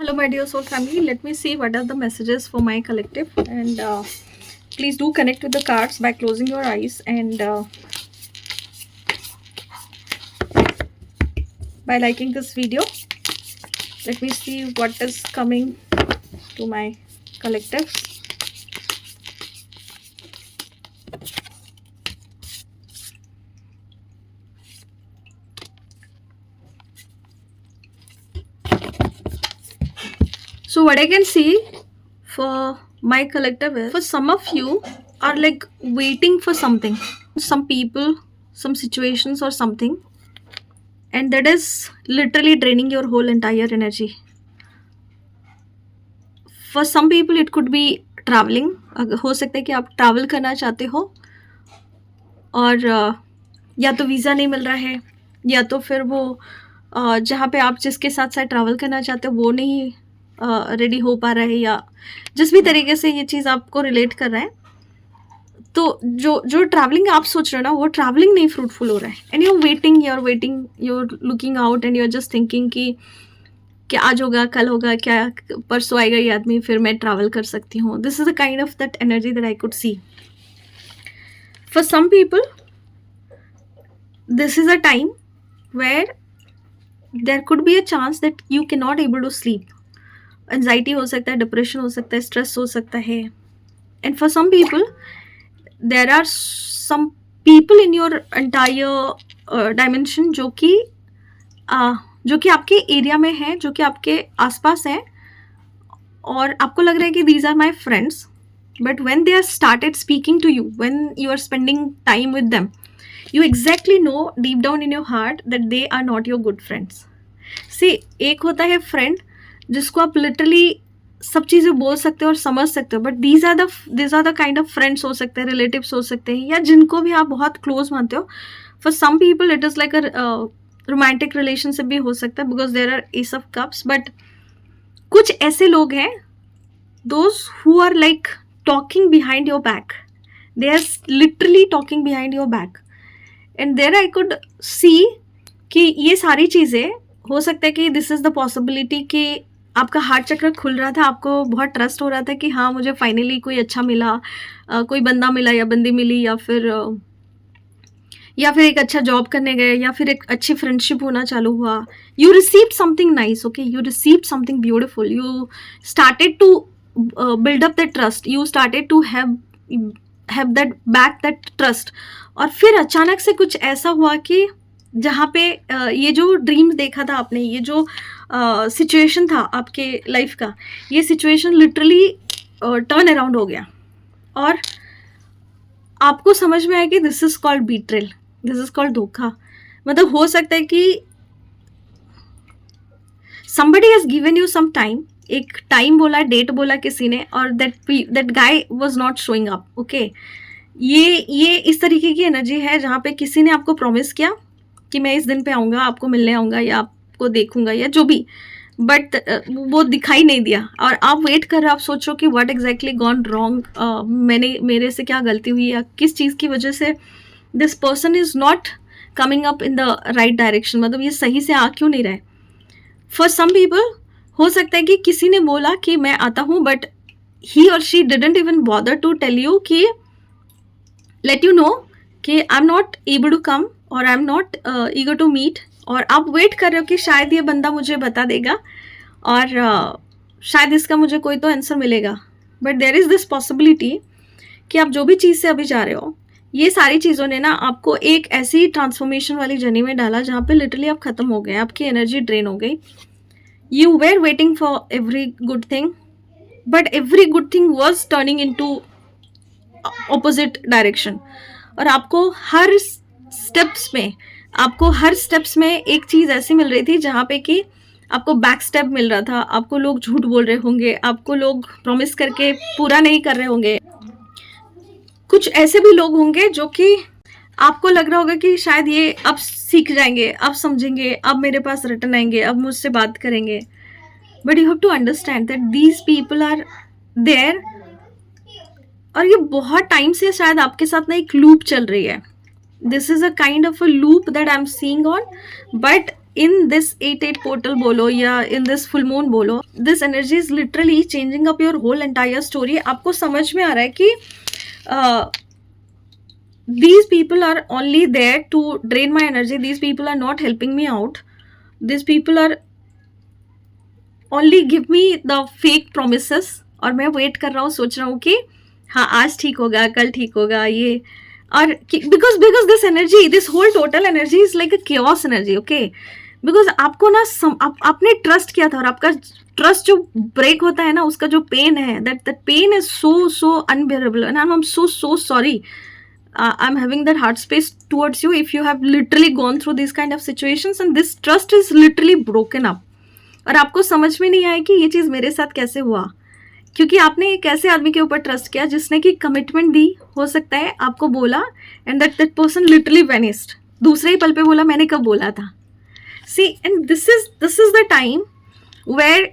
Hello, my dear soul family. Let me see what are the messages for my collective. And please do connect with the cards by closing your eyes and by liking this video. Let me see what is coming to my collective. So what I can see for my collective is, for some of you are like waiting for something, some people, some situations or something, and that is literally draining your whole entire energy. For some people it could be traveling. हो सकता है कि आप travel करना चाहते हो और या तो वीज़ा नहीं मिल रहा है, या तो फिर वो जहाँ पे आप जिसके साथ साथ ट्रैवल करना चाहते हो वो नहीं रेडी हो पा रहा है, या जिस भी तरीके से ये चीज़ आपको रिलेट कर रहा है, तो जो ट्रैवलिंग आप सोच रहे हो ना, वो ट्रैवलिंग नहीं फ्रूटफुल हो रहा है. And you are waiting, you are looking out and you are just thinking कि आज होगा, कल होगा, क्या परसों आएगा ये आदमी, फिर मैं ट्रैवल कर सकती हूँ. This is the kind of that energy that I could see. For some people this is a time where there could be a chance that you cannot able to sleep. Anxiety हो सकता है, depression हो सकता है, stress हो सकता है. And for some people there are some people in your entire dimension जो कि आपके एरिया में है, जो कि आपके आसपास है, और आपको लग रहा है कि these are my friends, but when they are started speaking to you, when you are spending time with them, you exactly know deep down in your heart that they are not your good friends. See, एक होता है friend जिसको आप literally सब चीज़ें बोल सकते हो और समझ सकते हो, but these are the kind of friends हो सकते हैं, relatives हो सकते हैं, या जिनको भी आप बहुत close मानते हो. For some people it is like a romantic relationship भी हो सकता है, because there are ace of cups. But कुछ ऐसे लोग हैं, those who are like talking behind your back. They are literally talking behind your back. And there I could see कि ये सारी चीज़ें हो सकता है कि दिस इज़ द पॉसिबिलिटी कि आपका हार्ट चक्र खुल रहा था, आपको बहुत ट्रस्ट हो रहा था कि हाँ, मुझे फाइनली कोई अच्छा मिला, कोई बंदा मिला या बंदी मिली, या फिर एक अच्छा जॉब करने गए, या फिर एक अच्छी फ्रेंडशिप होना चालू हुआ. You received something nice, okay, you received something beautiful, you started to build up that trust, you started to have that trust. और फिर अचानक से कुछ ऐसा हुआ कि जहाँ पे ये जो ड्रीम देखा था आपने, ये जो सिचुएशन था आपके लाइफ का, ये सिचुएशन लिटरली टर्न अराउंड हो गया, और आपको समझ में आया कि this is called betrayal, this is called धोखा. मतलब हो सकता है कि somebody has given you some time, एक टाइम बोला, डेट बोला किसी ने, और that guy was not showing up, okay. ये इस तरीके की एनर्जी है जहाँ पे किसी ने आपको प्रॉमिस किया कि मैं इस दिन पे आऊँगा, आपको मिलने आऊँगा, या आपको देखूंगा, या जो भी, बट वो दिखाई नहीं दिया, और आप वेट कर रहे हो, आप सोचो कि व्हाट एग्जैक्टली गॉन रॉन्ग, मेरे से क्या गलती हुई, या किस चीज़ की वजह से this person is not coming up in the right direction, मतलब ये सही से आ क्यों नहीं रहे. फॉर सम पीपल हो सकता है कि किसी ने बोला कि मैं आता हूँ, बट ही और she didn't even bother to tell you कि लेट यू नो कि I am not able to come, और I am not eager to meet, और आप वेट कर रहे हो कि शायद ये बंदा मुझे बता देगा, और शायद इसका मुझे कोई तो आंसर मिलेगा. But there is this possibility कि आप जो भी चीज़ से अभी जा रहे हो, ये सारी चीज़ों ने ना आपको एक ऐसी ट्रांसफॉर्मेशन वाली जर्नी में डाला जहाँ पे लिटरली आप ख़त्म हो गए, आपकी एनर्जी ड्रेन हो गई. You were waiting for every good thing, but every good thing was turning into opposite direction, और आपको हर स्टेप्स में एक चीज़ ऐसी मिल रही थी जहाँ पे कि आपको बैक स्टेप मिल रहा था, आपको लोग झूठ बोल रहे होंगे, आपको लोग प्रॉमिस करके पूरा नहीं कर रहे होंगे. कुछ ऐसे भी लोग होंगे जो कि आपको लग रहा होगा कि शायद ये अब सीख जाएंगे, अब समझेंगे, अब मेरे पास रिटर्न आएंगे, अब मुझसे बात करेंगे. But you have to understand that these people are there, और ये बहुत टाइम से शायद आपके साथ ना एक लूप चल रही है. This is a kind of a loop that I am seeing on, but in this 8-8 portal बोलो या इन दिस फुल मून बोलो, this energy is literally changing up your whole entire story. आपको समझ में आ रहा है कि these people are only there to drain my energy, these people are not helping me out, these people are only give me the fake promises. और मैं wait कर रहा हूँ, सोच रहा हूँ कि हाँ आज ठीक होगा, कल ठीक होगा ये. और because this energy, this whole total energy is like a chaos energy. Okay, because आपको ना आपने ट्रस्ट किया था, और आपका ट्रस्ट जो ब्रेक होता है ना, उसका जो पेन है, that pain is so unbearable, and I'm so sorry. I'm having that heart space towards you if you have literally gone through these kind of situations, and this trust is literally broken up. और आपको समझ में नहीं आया कि ये चीज़ मेरे साथ कैसे हुआ, क्योंकि आपने एक ऐसे आदमी के ऊपर ट्रस्ट किया जिसने कि कमिटमेंट दी, हो सकता है आपको बोला, and that person literally vanished. दूसरे ही पल पे बोला मैंने कब बोला था. See, and this is the time where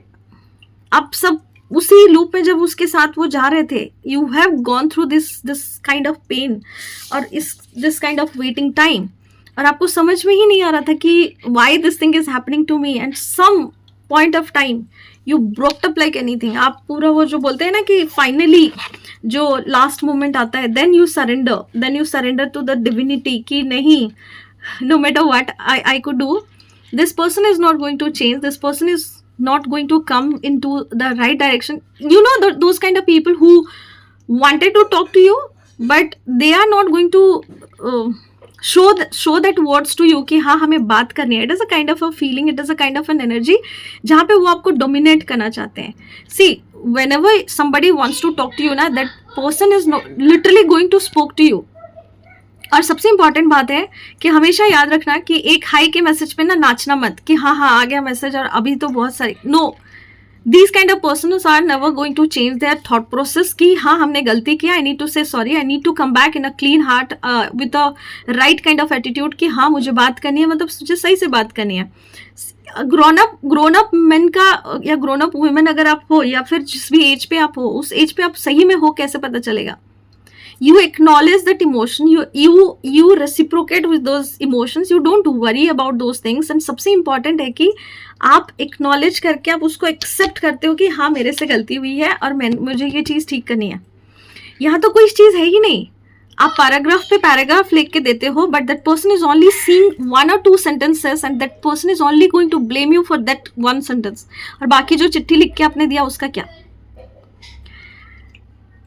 आप सब उसी लूप में जब उसके साथ वो जा रहे थे, you have gone through this kind of pain और this kind of waiting time, और आपको समझ में ही नहीं आ रहा था कि why this thing is happening to me, and some point of time you broked up like anything. आप पूरा वो जो बोलते हैं ना कि फाइनली जो लास्ट मोमेंट आता है, then you surrender to the divinity कि नहीं, no matter what I could do, this person is not going to change, this person is not going to come into the right direction. You know, those kind of people who wanted to talk to you but they are not going to show that words to you कि हाँ हमें बात करनी है. It is a kind of a feeling, it is a kind of an energy जहाँ पे वो आपको dominate करना चाहते हैं. See, whenever somebody wants to talk to you ना, that person is literally going to speak to you. और सबसे इंपॉर्टेंट बात है कि हमेशा याद रखना कि एक हाई के मैसेज पे ना नाचना मत कि हाँ आ गया मैसेज और अभी तो बहुत सारी. No, these kind of persons are never going to change their thought process कि हाँ हमने गलती किया, I need to say sorry, I need to come back in a clean heart with a right kind of attitude कि हाँ मुझे बात करनी है, मतलब मुझे सही से बात करनी है. ग्रोन अप मैन का या ग्रोन अप वुमेन अगर आप हो, या फिर जिस भी एज पे आप हो, उस एज पे आप सही में हो कैसे पता चलेगा. You acknowledge that emotion, you reciprocate with those emotions, you don't worry about those things, and सबसे important है कि आप acknowledge करके आप उसको accept करते हो कि हाँ मेरे से गलती हुई है और मुझे ये चीज़ ठीक करनी है. यहाँ तो कोई चीज़ है ही नहीं, आप पैराग्राफ पे पैराग्राफ लिख के देते हो, but that person is only seeing 1 or 2 sentences and that person is only going to blame you for that 1 sentence. और बाकी जो चिट्ठी लिख के आपने दिया उसका क्या.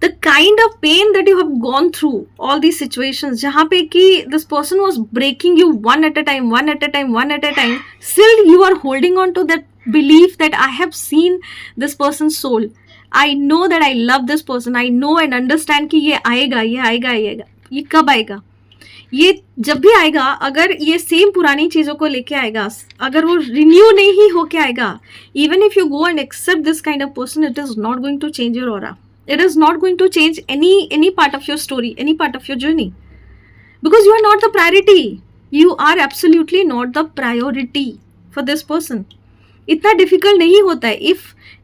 The kind of pain that you have gone through, all these situations जहाँ पे कि this person was breaking you one at a time, still you are holding on to that belief that I have seen this person's soul, I know that I love this person, I know and understand कि ये आएगा, ये कब आएगा, ये जब भी आएगा, अगर ये सेम पुरानी चीज़ों को लेके आएगा, अगर वो रिन्यू नहीं ही होके आएगा, even if you go and accept this kind of person, it is not going to change your aura. It is not going to change any part of your story, any part of your journey, because you are not the priority. You are absolutely not the priority for this person. इतना difficult नहीं होता है.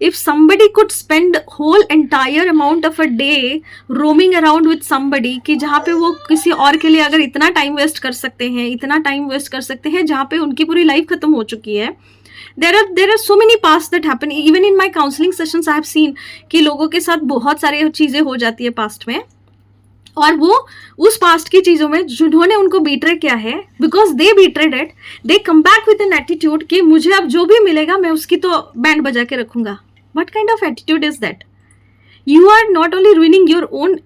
If somebody could spend whole entire amount of a day roaming around with somebody कि जहाँ पे वो किसी और के लिए अगर इतना टाइम वेस्ट कर सकते हैं, जहाँ पे उनकी पूरी लाइफ खत्म हो चुकी है. There are so many pasts that happen. Even in my counseling sessions I have seen कि लोगों के साथ बहुत सारी चीज़ें हो जाती है पास्ट में, और वो उस पास्ट की चीज़ों में जिन्होंने उनको बीट्रे किया है, because they betrayed it, they come back with an attitude कि मुझे अब जो भी मिलेगा मैं उसकी तो बैंड बजा के रखूंगा. What kind of attitude is that? You are not only ruining your own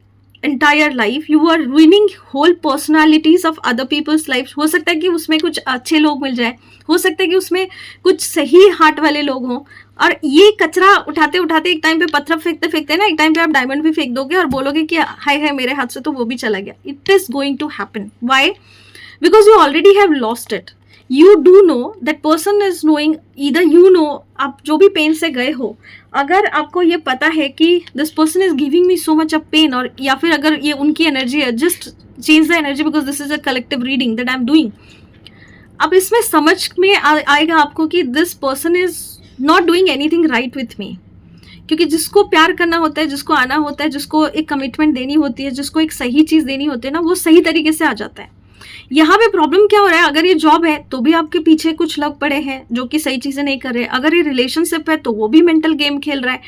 entire life, you are ruining whole personalities of other people's lives. हो सकता है कि उसमें कुछ अच्छे लोग मिल जाए, हो सकता है कि उसमें कुछ सही हार्ट वाले लोग हों, और ये कचरा उठाते उठाते एक टाइम पे पत्थर फेंकते फेंकते ना एक टाइम पे आप डायमंड भी फेंक दोगे और बोलोगे कि हाय मेरे हाथ से तो वो भी चला गया. It is going to happen. Why? Because you already have lost it. You do know that person is knowing, either you know आप जो भी पेन से गए हो, अगर आपको ये पता है कि this person is giving me so much of pain, और या फिर अगर ये उनकी एनर्जी है, just change the energy because this is a collective reading that I am doing. अब इसमें समझ में आएगा आपको कि this person is not doing anything right with me. क्योंकि जिसको प्यार करना होता है, जिसको आना होता है, जिसको एक कमिटमेंट देनी होती है, जिसको एक सही चीज़ देनी होती है ना, वो सही तरीके से आ जाता है. यहाँ पे प्रॉब्लम क्या हो रहा है, अगर ये जॉब है तो भी आपके पीछे कुछ लोग पड़े हैं जो कि सही चीज़ें नहीं कर रहे, अगर ये रिलेशनशिप है तो वो भी मेंटल गेम खेल रहा है,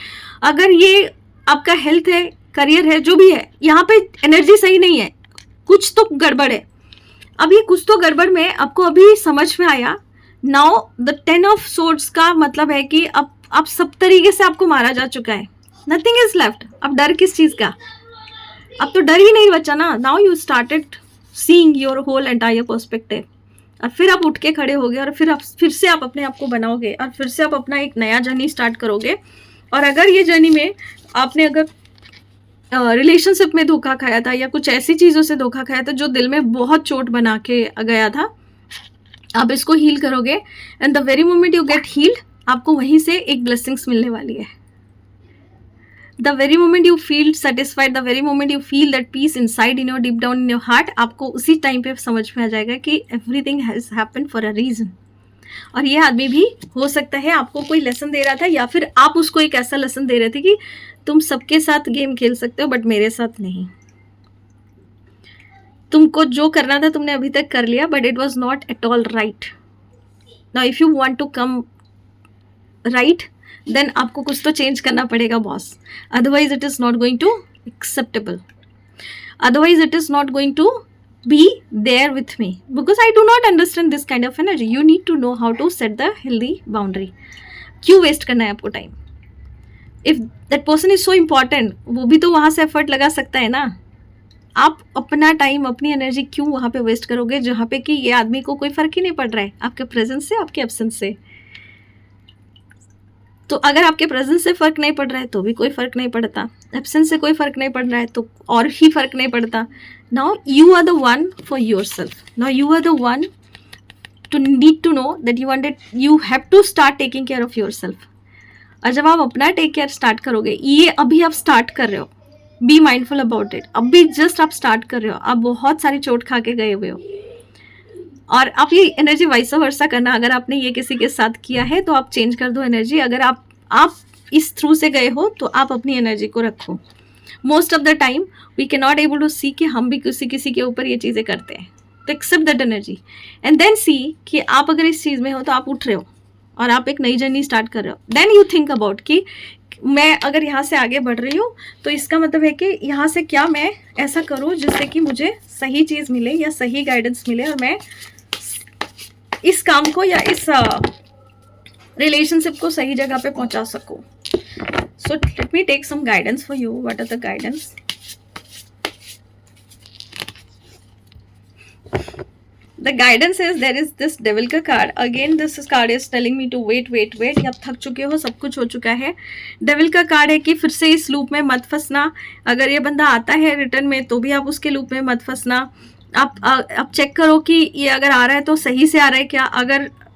अगर ये आपका हेल्थ है, करियर है, जो भी है, यहाँ पे एनर्जी सही नहीं है, कुछ तो गड़बड़ है। अब ये कुछ तो गड़बड़ में आपको अभी समझ में आया। नाउ द 10 ऑफ सोर्ड्स का मतलब है कि अब आप सब तरीके से आपको मारा जा चुका है, नथिंग इज लेफ्ट। अब डर किस चीज़ का, अब तो डर ही नहीं बचा ना। Now you started seeing your whole entire perspective, और फिर आप उठ के खड़े होगे और फिर से आप अपने आप को बनाओगे और फिर से आप अपना एक नया जर्नी स्टार्ट करोगे। और अगर ये जर्नी में आपने अगर रिलेशनशिप में धोखा खाया था या कुछ ऐसी चीज़ों से धोखा खाया था जो दिल में बहुत चोट बना के गया था, आप इसको हील करोगे and the very moment you get healed, आपको वहीं से एक ब्लेसिंग्स मिलने वाली है। The very moment you feel satisfied, the very moment you feel that peace inside in your deep down in your heart, आपको उसी टाइम पे समझ में आ जाएगा कि everything has happened for a reason. और ये आदमी भी हो सकता है आपको कोई लेसन दे रहा था, या फिर आप उसको एक ऐसा लेसन दे रहे थे कि तुम सबके साथ गेम खेल सकते हो बट मेरे साथ नहीं। तुमको जो करना था तुमने अभी तक कर लिया, but it was not at all right. Now if you want to come right, then आपको कुछ तो चेंज करना पड़ेगा boss, otherwise it is not going to acceptable, otherwise it is not going to be there with me because I do not understand this kind of energy. You need to know how to set the healthy boundary. क्यों waste करना है आपको time? If that person is so important, वो भी तो वहाँ से effort लगा सकता है ना। आप अपना टाइम, अपनी एनर्जी क्यों वहाँ पे वेस्ट करोगे जहाँ पे कि ये आदमी को कोई फर्क ही नहीं पड़ रहा है आपके प्रेजेंस से, आपके एब्सेंस से। तो अगर आपके प्रेजेंस से फ़र्क नहीं पड़ रहा है तो भी कोई फ़र्क नहीं पड़ता, एब्सेंस से कोई फ़र्क नहीं पड़ रहा है तो और ही फ़र्क नहीं पड़ता। Now you are the one for yourself, now you are the one to need to know that you have to start taking care of your self. और जब आप अपना टेक केयर स्टार्ट करोगे, ये अभी आप स्टार्ट कर रहे हो, बी माइंडफुल अबाउट इट, अभी जस्ट आप स्टार्ट कर रहे हो, आप बहुत सारी चोट खा के गए हुए हो। और आप ये एनर्जी वाइस वर्सा करना, अगर आपने ये किसी के साथ किया है तो आप चेंज कर दो एनर्जी, अगर आप इस थ्रू से गए हो तो आप अपनी एनर्जी को रखो। Most of the time we can not able to see कि हम भी किसी के ऊपर ये चीज़ें करते हैं, तो accept that energy and then see कि आप अगर इस चीज़ में हो तो आप उठ रहे हो और आप एक नई जर्नी स्टार्ट कर रहे हो। देन यू थिंक अबाउट कि मैं अगर यहाँ से आगे बढ़ रही हूँ तो इसका मतलब है कि यहाँ से क्या मैं ऐसा करूँ जिससे कि मुझे सही चीज़ मिले या सही गाइडेंस मिले और मैं इस काम को या इस रिलेशनशिप को सही जगह पे पहुंचा सकूं। So let me take some guidance for you. What are the guidance? The guidance is there is this devil का card. Again this card is telling me to wait wait wait. आप थक चुके हो, सब कुछ हो चुका है। डेविल का कार्ड है कि फिर से इस लूप में मत फंसना। अगर ये बंदा आता है रिटर्न में तो भी आप उसके लूप में मत फंसना। आप चेक करो कि ये अगर आ रहा है तो सही से आ रहा है क्या।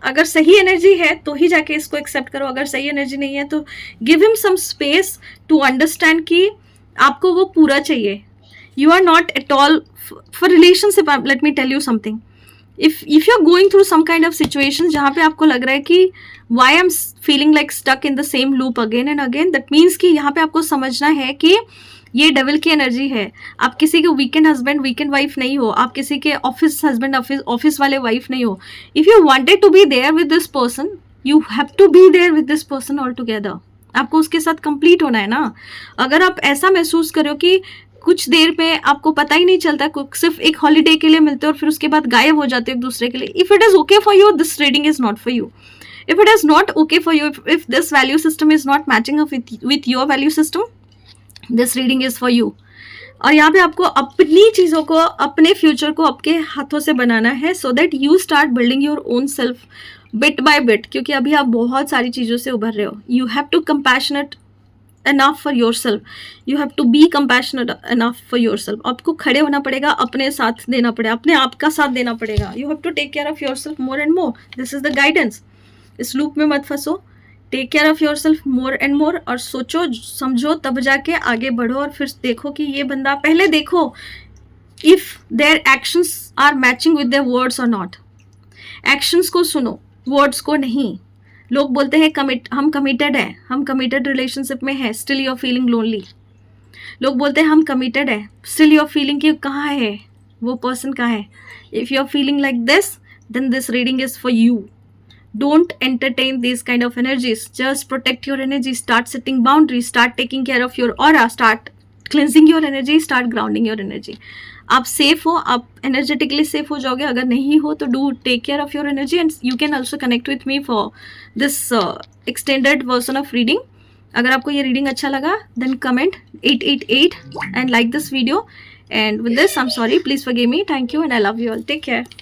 अगर सही एनर्जी है तो ही जाके इसको एक्सेप्ट करो, अगर सही एनर्जी नहीं है तो give him some space to understand कि आपको वो पूरा चाहिए। You are not at all for relationship. Let me tell you something, if you're going through some kind of situation जहाँ पे आपको लग रहा है कि why I'm feeling like stuck in the same loop again and again, that means कि यहाँ पे आपको समझना है कि ये डेविल की एनर्जी है। आप किसी के वीकेंड हस्बैंड वीकेंड वाइफ नहीं हो, आप किसी के ऑफिस हस्बैंड ऑफिस वाले वाइफ नहीं हो। If you wanted to be there with this person, you have to be there with this person all together. आपको उसके साथ कंप्लीट होना है ना। अगर आप ऐसा महसूस करो कि कुछ देर में आपको पता ही नहीं चलता, सिर्फ एक हॉलीडे के लिए मिलते हो और फिर उसके बाद गायब हो जाते हो एक दूसरे के लिए, if it is okay for you, this reading is not for you. If it is not okay for you, if this value system is not matching up with your value system, this reading is for you. और यहाँ पे आपको अपनी चीज़ों को, अपने future को आपके हाथों से बनाना है, so that you start building your own self bit by bit. क्योंकि अभी आप बहुत सारी चीज़ों से उभर रहे हो। You have to compassionate enough for yourself, you have to be compassionate enough for yourself। आपको खड़े होना पड़ेगा, अपने साथ देना पड़ेगा, अपने आप का साथ देना पड़ेगा। you have to take care of yourself more and more, this is the guidance। इस लूप में मत फंसो, take care of your self more and more, और सोचो समझो तब जाके आगे बढ़ो। और फिर देखो कि ये बंदा, पहले देखो if their actions are matching with their words और नॉट। एक्शंस को सुनो, वर्ड्स को नहीं। लोग बोलते हैं हम कमिटेड है, हम कमिटेड रिलेशनशिप में है, still you are feeling lonely. लोग बोलते हैं हम कमिटेड है, स्टिल यू आर फीलिंग कि कहाँ है, वो पर्सन कहाँ है. If you are feeling like this, then this reading is for you. Don't entertain these kind of energies. Just protect your energy. Start setting boundaries. Start taking care of your aura. Start cleansing your energy. Start grounding your energy. आप safe हो, आप energetically safe हो जाओगे. अगर नहीं हो तो do take care of your energy and you can also connect with me for this extended version of reading. अगर आपको ये रीडिंग अच्छा लगा then comment 888 and like this video. And with this, I'm sorry. Please forgive me. Thank you and I love you all. Take care.